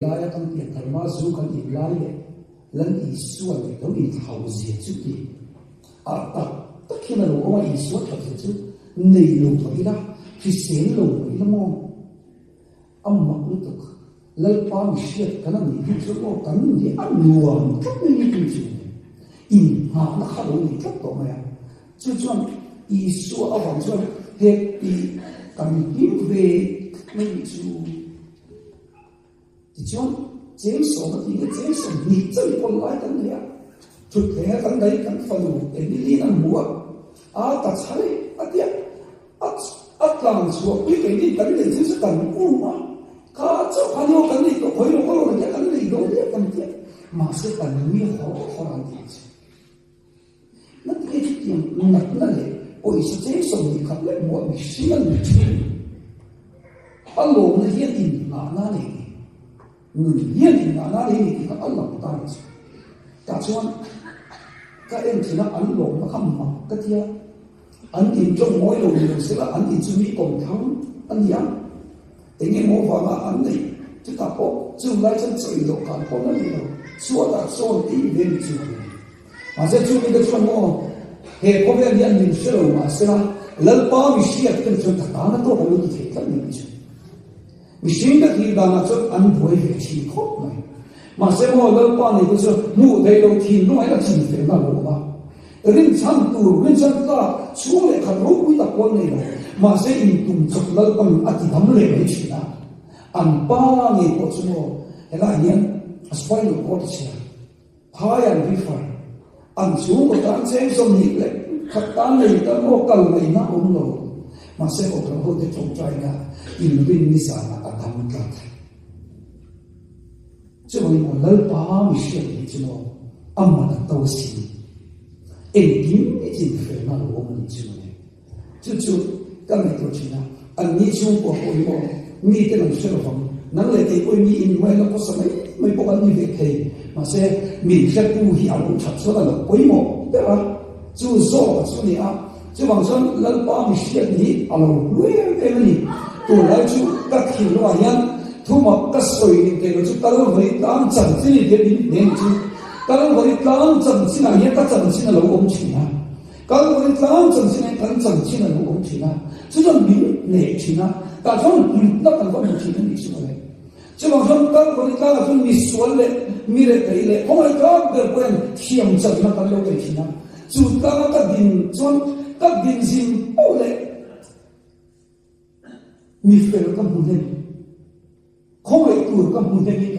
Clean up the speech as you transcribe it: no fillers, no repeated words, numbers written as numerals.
Laya kan tiệt karma zu kan in lai le lan i suwa le do in hau zia chu ti a ta ta khina lo o i suwa ta chu nei lo thoi la ki sen lo mai la mo amma ku to lal pa mi shiat kana mi ki chu ko kan ni an nuam ka ni ki chu in ha na ha lo ni ka to ma chu chuan i suwa a wang chuan he i kan ki ve mai chu John James so mà thì cái James bị chân con lái cái này thực tế cái đấy cái phần để đi làm mua ta sai làm số cái đi cái này chỉ cần mà cả cho anh yêu cái này có phải nó là cái này đâu cái này mà sẽ cần nhiều họ làm gì nó cái chuyện nặng này ôi sao James bị khắp lại mua bị xí lên anh lộn nó hiện in là này người hiền thì là đi thì các anh làm ta chứ cả chuan các em thì nó ăn lộn nó không mặc cái kia ăn thì trong mỗi đồ đều sẽ là ăn thì chú ý còn thắng ăn gì ăn để nghe mua vào mà ăn này chúng ta có chú lại chân trời đồ cả có nó gì đâu xua ta xua tí lên chú mà sẽ chú ý cái chuan mua hệ có vẻ như ăn mình sẽ đâu mà sẽ là lần ba mình sẽ cái chuan thật nó tốt hơn như thế các mình chứ mình sinh cái gì đó là cho ăn vui về chỉ khóc này mà sẽ ngồi lâu qua này tôi ngủ đây đầu tiên nó là chỉ phải là lỗ ba đến sáng tù đến sáng ta xuống lại khẩn rốt với tập quân này rồi mà sẽ in tùng chọc lâu bằng ăn thì thấm lệ mấy chuyện đó ăn ba ngày có số cái là nhỉ spy được có gì hai ăn vi phạm ăn xuống một tháng sẽ xong nhịp lại khát tan này ta có cần này nó cũng rồi mà sẽ có cơ hội để trồng trái nha in bên đi sang là ăn thầm cả chứ mà mình lỡ ba mình sẽ đi chứ nó âm mà là tao xin em kiếm cái gì phải mà lo mình chứ này chứ cái này tôi chỉ là anh nghĩ chung của tôi mà nghĩ cái này sẽ là phòng nắng lại thì tôi nghĩ in mai nó có sao mấy bộ anh như vậy thì mà sẽ mình sẽ tu hiểu thật sự là quý một đấy là chú rõ chú này chứ bằng chân lần ba mươi sáu này alo nuôi em này tôi lại chú các hiểu nó nhá thu mà các sợi thì nó chú ta đâu vậy tam chân chỉ để đi đến chú ta đâu vậy tam chân chỉ là những các chân chỉ là lâu ông chỉ na ta đâu vậy tam chân chỉ là các chân chỉ là lâu ông chỉ na chứ còn mình nể chỉ na ta không nó cần có một chỉ là mình chỉ vậy chứ bằng chân ta đâu vậy ta không mình xuân lệ mi lệ cái lệ không phải ta được quen thiềm chân nó cần lâu cái chỉ na chú ta các đình chân các đình xin ô lệ mi phải có một lần không phải tuổi có một lần